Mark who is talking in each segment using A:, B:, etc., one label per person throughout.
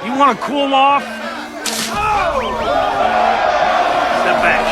A: You want to cool off? Step back.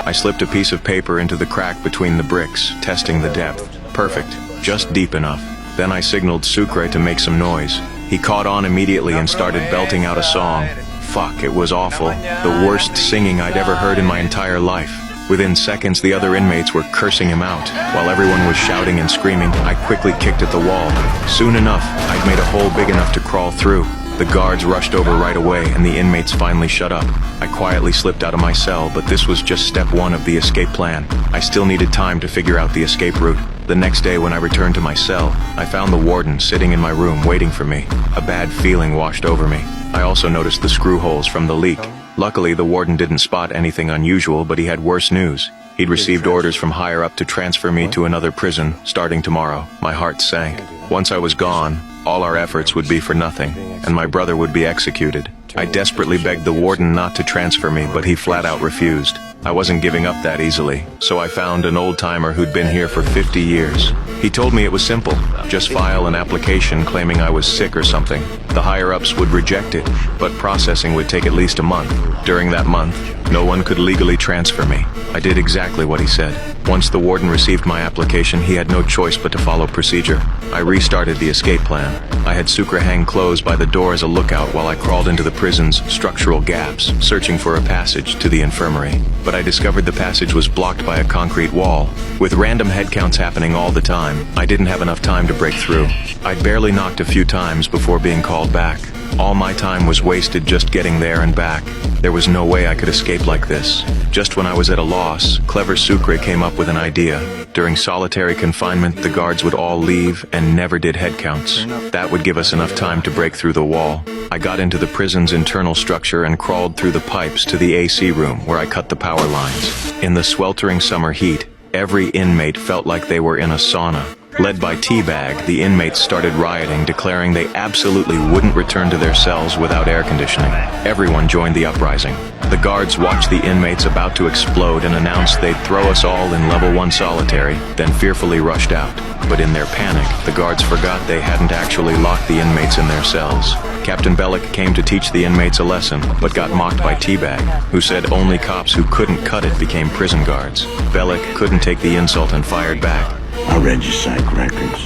B: I slipped a piece of paper into the crack between the bricks, testing the depth. Perfect, just deep enough. Then I signaled Sucre to make some noise. He caught on immediately and started belting out a song. Fuck, it was awful. The worst singing I'd ever heard in my entire life. Within seconds, the other inmates were cursing him out. While everyone was shouting and screaming, I quickly kicked at the wall. Soon enough, I'd made a hole big enough to crawl through. The guards rushed over right away, and the inmates finally shut up. I quietly slipped out of my cell, but this was just step one of the escape plan. I still needed time to figure out the escape route. The next day, when I returned to my cell, I found the warden sitting in my room waiting for me. A bad feeling washed over me. I also noticed the screw holes from the leak. Luckily, the warden didn't spot anything unusual, but he had worse news. He'd received orders from higher up to transfer me to another prison, starting tomorrow. My heart sank. Once I was gone, all our efforts would be for nothing, and my brother would be executed. I desperately begged the warden not to transfer me, but he flat out refused. I wasn't giving up that easily, so I found an old-timer who'd been here for 50 years. He told me it was simple. Just file an application claiming I was sick or something. The higher-ups would reject it, but processing would take at least a month. During that month, no one could legally transfer me. I did exactly what he said. Once the warden received my application, he had no choice but to follow procedure. I restarted the escape plan. I had Sucre hang clothes by the door as a lookout while I crawled into the prison's structural gaps, searching for a passage to the infirmary. But I discovered the passage was blocked by a concrete wall. With random headcounts happening all the time, I didn't have enough time to break through. I'd barely knocked a few times before being called back. All my time was wasted just getting there and back. There was no way I could escape like this. Just when I was at a loss, clever Sucre came up with an idea. During solitary confinement, the guards would all leave and never did headcounts. That would give us enough time to break through the wall. I got into the prison's internal structure and crawled through the pipes to the AC room where I cut the power lines. In the sweltering summer heat, every inmate felt like they were in a sauna. Led by Teabag, the inmates started rioting, declaring they absolutely wouldn't return to their cells without air conditioning. Everyone joined the uprising. The guards watched the inmates about to explode and announced they'd throw us all in level 1 solitary, then fearfully rushed out. But in their panic, the guards forgot they hadn't actually locked the inmates in their cells. Captain Bellick came to teach the inmates a lesson, but got mocked by Teabag, who said only cops who couldn't cut it became prison guards. Bellick couldn't take the insult and fired back.
C: I read your psych records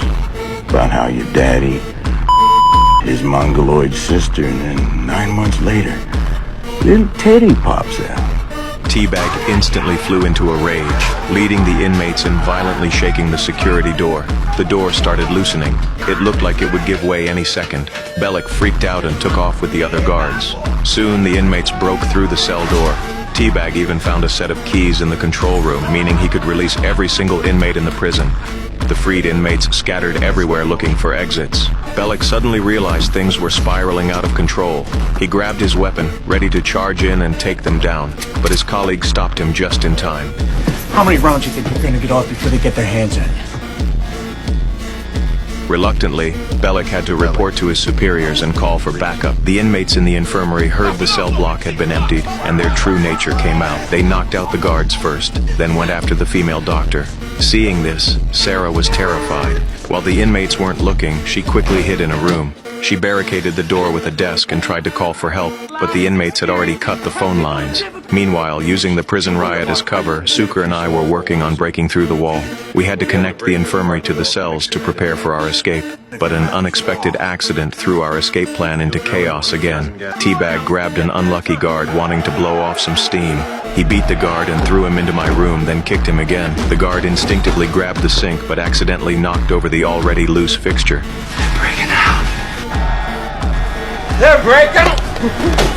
C: about how your daddy, his mongoloid sister, and then 9 months later, little Teddy pops out.
B: Teabag instantly flew into a rage, leading the inmates and violently shaking the security door. The door started loosening. It looked like it would give way any second. Bellick freaked out and took off with the other guards. Soon the inmates broke through the cell door. Teabag even found a set of keys in the control room, meaning he could release every single inmate in the prison. The freed inmates scattered everywhere looking for exits. Bellick suddenly realized things were spiraling out of control. He grabbed his weapon, ready to charge in and take them down, but his colleague stopped him just in time.
D: How many rounds do you think they're gonna get off before they get their hands on you?
B: Reluctantly, Bellick had to report to his superiors and call for backup. The inmates in the infirmary heard the cell block had been emptied, and their true nature came out. They knocked out the guards first, then went after the female doctor. Seeing this, Sarah was terrified. While the inmates weren't looking, she quickly hid in a room. She barricaded the door with a desk and tried to call for help, but the inmates had already cut the phone lines. Meanwhile, using the prison riot as cover, Sucre and I were working on breaking through the wall. We had to connect the infirmary to the cells to prepare for our escape. But an unexpected accident threw our escape plan into chaos again. Teabag grabbed an unlucky guard wanting to blow off some steam. He beat the guard and threw him into my room, then kicked him again. The guard instinctively grabbed the sink, but accidentally knocked over the already loose fixture.
A: They're breaking out! They're breaking!